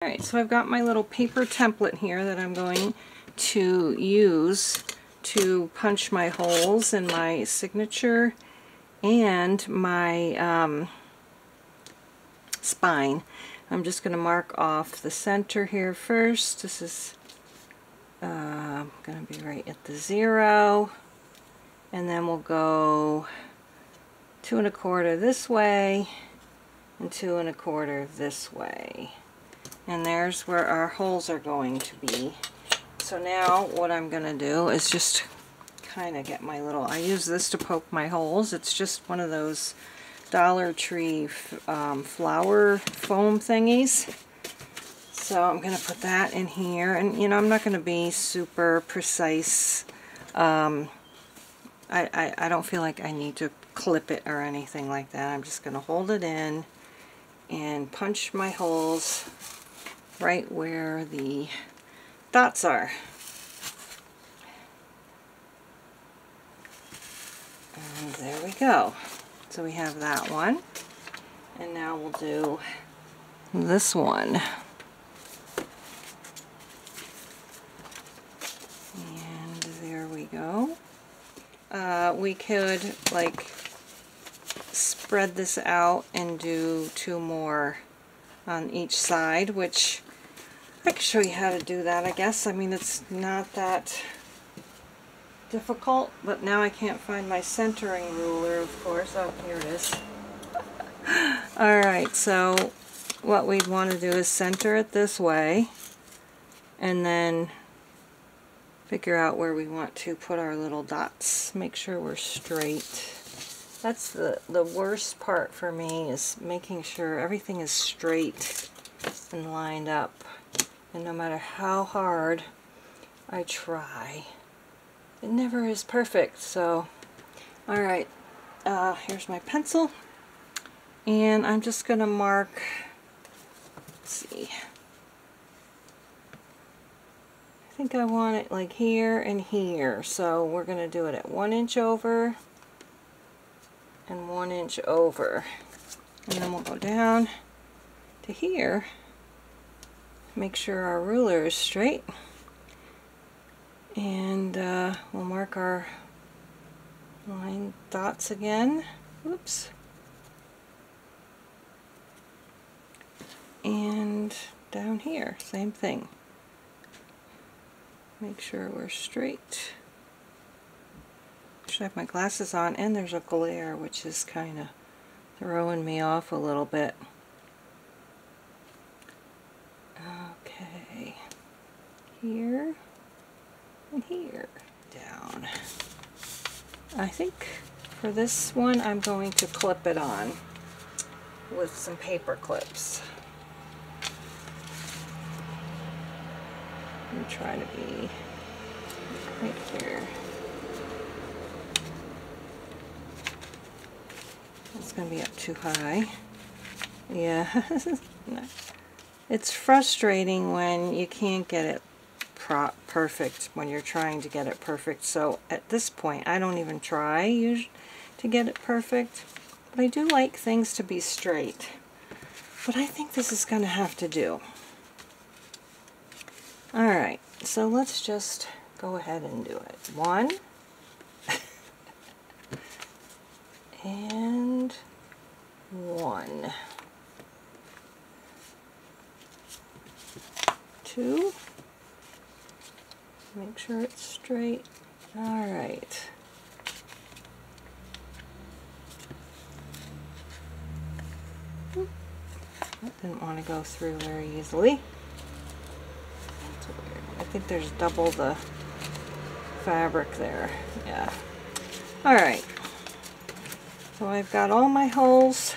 Alright, so I've got my little paper template here that I'm going to use to punch my holes in my signature and my spine. I'm just going to mark off the center here first. This is going to be right at the 0, and then we'll go 2 1/4 this way and 2 1/4 this way. And there's where our holes are going to be. So now what I'm going to do is just kind of get my little, I use this to poke my holes. It's just one of those Dollar Tree flower foam thingies. So I'm going to put that in here. And you know, I'm not going to be super precise. I don't feel like I need to clip it or anything like that. I'm just going to hold it in and punch my holes right where the dots are. And there we go. So we have that one. And now we'll do this one. And there we go. We could like spread this out and do 2 more on each side, which I can show you how to do that, I guess. I mean, it's not that difficult, but now I can't find my centering ruler, of course. Oh, here it is. Alright, so what we'd want to do is center it this way, and then figure out where we want to put our little dots. Make sure we're straight. That's the worst part for me, is making sure everything is straight and lined up. And no matter how hard I try, it never is perfect. So, alright, here's my pencil. And I'm just going to mark, let's see, I think I want it like here and here. So we're going to do it at 1 inch over and 1 inch over. And then we'll go down to here. Make sure our ruler is straight, and we'll mark our line dots again. Oops. And down here, same thing. Make sure we're straight. I should have my glasses on, and there's a glare which is kind of throwing me off a little bit. Okay, here and here, down. I think for this one I'm going to clip it on with some paper clips. I'm trying to be right here. It's going to be up too high. Yeah. It's frustrating when you can't get it perfect, when you're trying to get it perfect. So at this point, I don't even try to get it perfect. But I do like things to be straight. But I think this is going to have to do. Alright, so let's just go ahead and do it. 1. And 1. 2. Make sure it's straight. Alright. That didn't want to go through very easily. That's weird. I think there's double the fabric there. Yeah. Alright. So I've got all my holes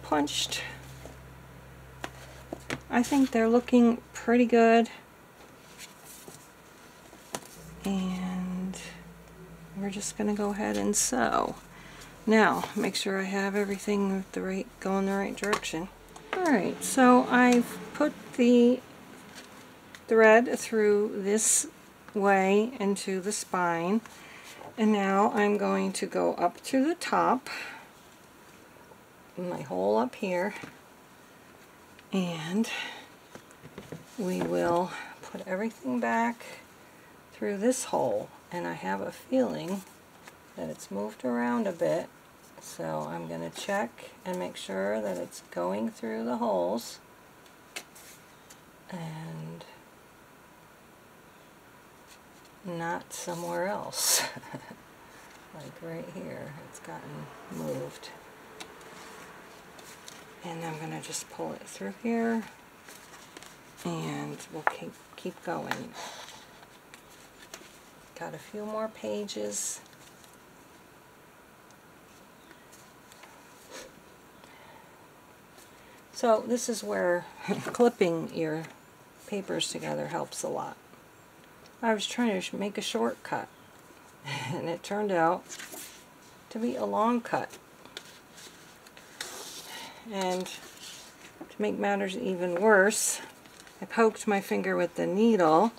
punched. I think they're looking pretty good. And we're just going to go ahead and sew. Now, make sure I have everything going the right direction. Alright, so I've put the thread through this way into the spine, and now I'm going to go up to the top, my hole up here, And we will put everything back through this hole, and I have a feeling that it's moved around a bit, so I'm going to check and make sure that it's going through the holes, and not somewhere else. Like right here, it's gotten moved. And I'm going to just pull it through here, and we'll keep going. Got a few more pages. So this is where clipping your papers together helps a lot. I was trying to make a shortcut, and it turned out to be a long cut. And to make matters even worse, I poked my finger with the needle,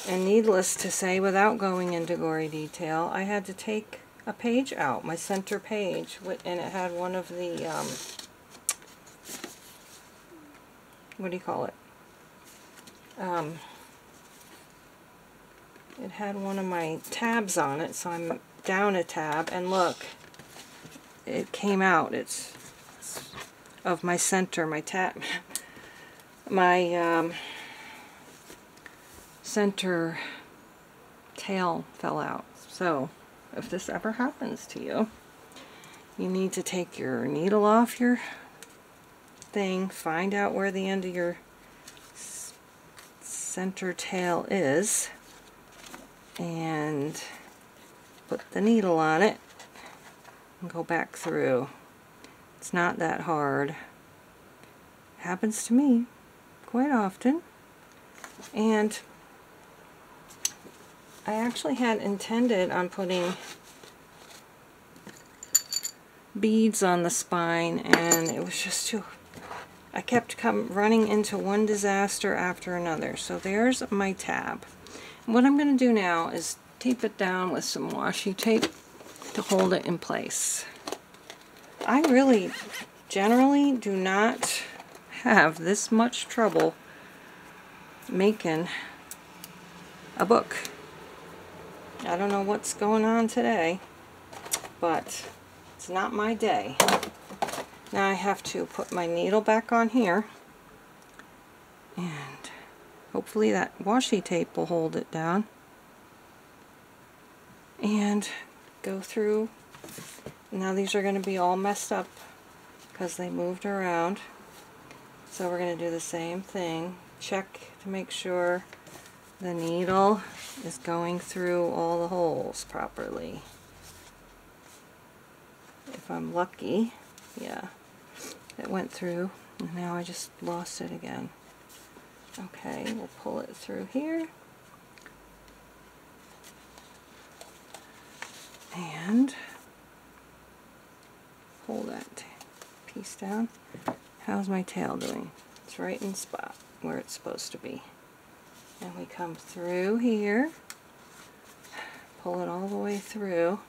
and needless to say, without going into gory detail, I had to take a page out, my center page, and it had one of the, what do you call it? It had one of my tabs on it, so I'm down a tab, and look, it came out. It's of my center, my tab, my center tail fell out. So if this ever happens to you, you need to take your needle off your thing, find out where the end of your center tail is, and put the needle on it and go back through. It's not that hard. It happens to me quite often. And I actually had intended on putting beads on the spine, and it was just too, I kept running into one disaster after another. So there's my tab. What I'm going to do now is tape it down with some washi tape to hold it in place. I really generally do not have this much trouble making a book. I don't know what's going on today, but it's not my day. Now I have to put my needle back on here, and hopefully that washi tape will hold it down, and go through. Now these are going to be all messed up because they moved around. So we're going to do the same thing. Check to make sure the needle is going through all the holes properly. If I'm lucky, yeah, it went through, and now I just lost it again. Okay, we'll pull it through here. And pull that piece down. How's my tail doing? It's right in the spot where it's supposed to be. And we come through here, pull it all the way through.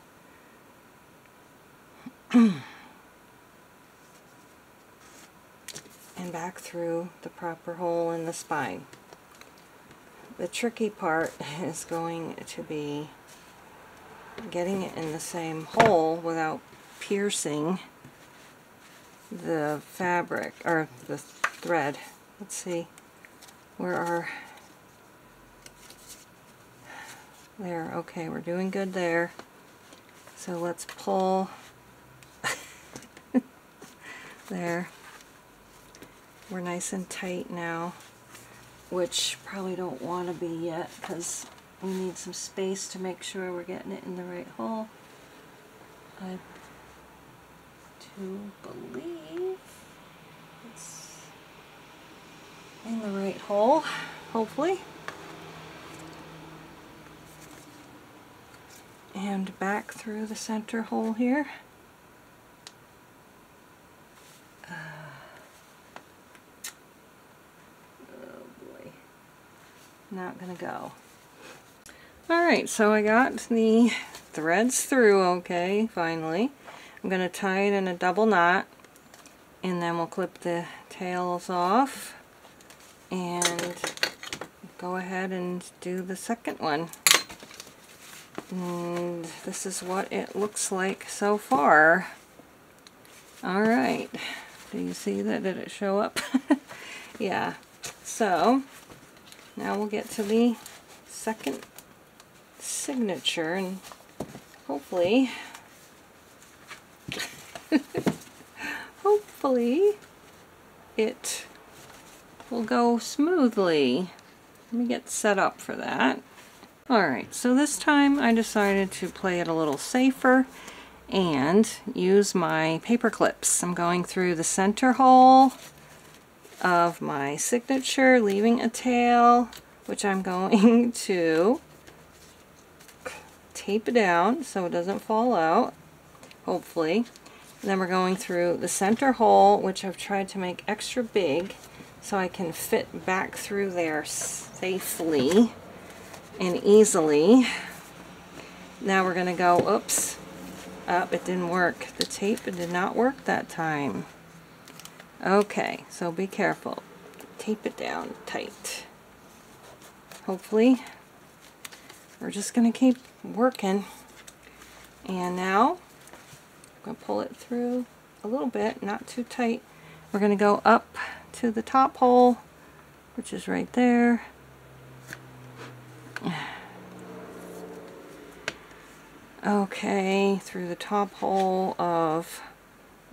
And back through the proper hole in the spine. The tricky part is going to be getting it in the same hole without piercing the fabric, or the thread. Let's see, where are, there, okay, we're doing good there. So let's pull there. We're nice and tight now, which probably don't want to be yet because we need some space to make sure we're getting it in the right hole. I do believe it's in the right hole, hopefully. And back through the center hole here. Not gonna go. Alright, so I got the threads through okay, finally. I'm gonna tie it in a double knot, And then we'll clip the tails off and go ahead and do the second one. And this is what it looks like so far. Alright, do you see that? Did it show up? Yeah, so now we'll get to the second signature, and hopefully it will go smoothly. Let me get set up for that. Alright, so this time I decided to play it a little safer and use my paper clips. I'm going through the center hole of my signature, leaving a tail, which I'm going to tape it down so it doesn't fall out, hopefully. And then we're going through the center hole, which I've tried to make extra big so I can fit back through there safely and easily. Now we're going to go, oops, it didn't work. The tape did not work that time. Okay, so be careful. Tape it down tight. Hopefully, we're just going to keep working. And now, I'm going to pull it through a little bit, not too tight. We're going to go up to the top hole, which is right there. Okay, through the top hole of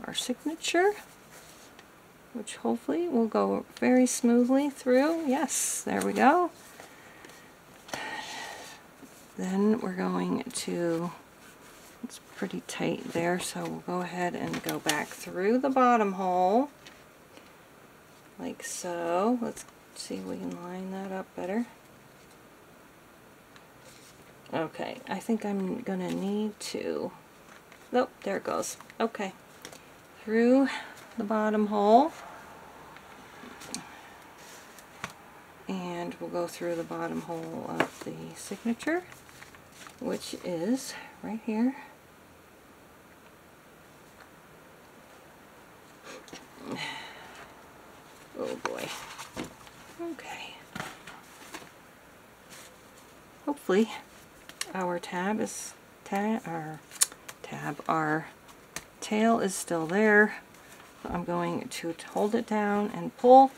our signature, which hopefully will go very smoothly through. Yes, there we go. Then we're going to, it's pretty tight there, so we'll go ahead and go back through the bottom hole, like so. Let's see if we can line that up better. Okay, I think I'm gonna need to, nope, there it goes. Okay, through the bottom hole, and we'll go through the bottom hole of the signature, which is right here. Oh boy. Okay. Hopefully our our tail is still there. So I'm going to hold it down and pull,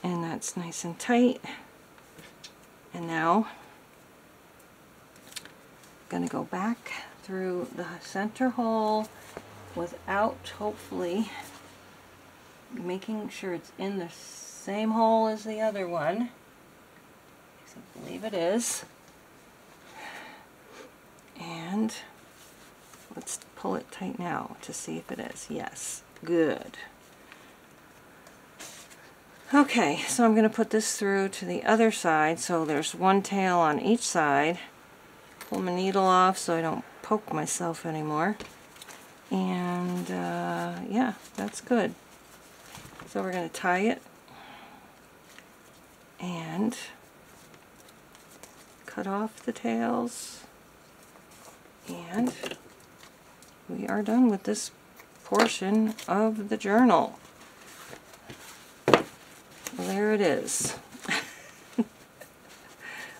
and that's nice and tight. And now I'm going to go back through the center hole without, hopefully, making sure it's in the same hole as the other one. I believe it is. And let's pull it tight now to see if it is. Yes, good. Okay, so I'm going to put this through to the other side, so there's one tail on each side. Pull my needle off so I don't poke myself anymore. And yeah, that's good. So we're going to tie it and cut off the tails, and we are done with this portion of the journal. Well, there it is.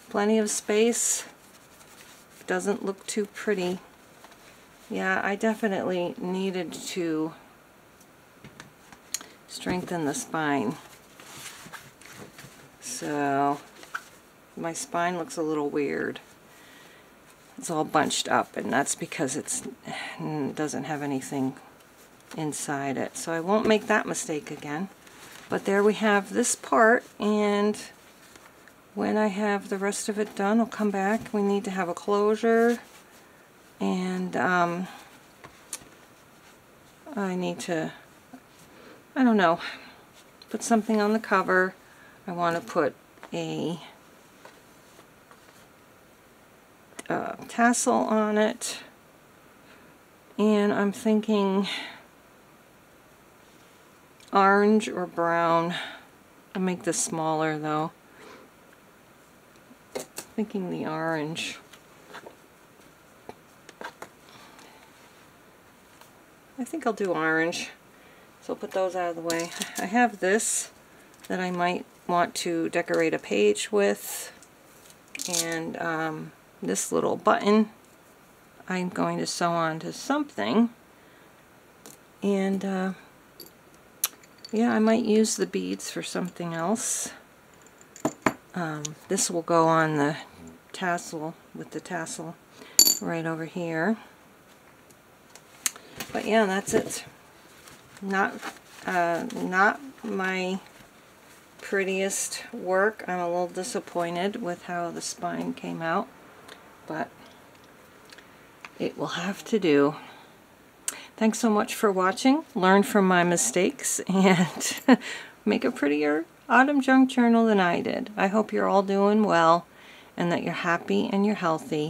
Plenty of space. Doesn't look too pretty. Yeah, I definitely needed to strengthen the spine. So my spine looks a little weird. It's all bunched up, and that's because it doesn't have anything inside it. So I won't make that mistake again. But there we have this part, and when I have the rest of it done, I'll come back. We need to have a closure, and I need to, I don't know, put something on the cover. I want to put a tassel on it, and I'm thinking orange or brown. I'll make this smaller though. Thinking the orange. I think I'll do orange. So I'll put those out of the way. I have this that I might want to decorate a page with, and this little button I'm going to sew onto something, and yeah, I might use the beads for something else. This will go on the tassel, with the tassel right over here. But yeah, that's it. Not my prettiest work. I'm a little disappointed with how the spine came out, but it will have to do. Thanks so much for watching. Learn from my mistakes and make a prettier autumn junk journal than I did. I hope you're all doing well and that you're happy and you're healthy.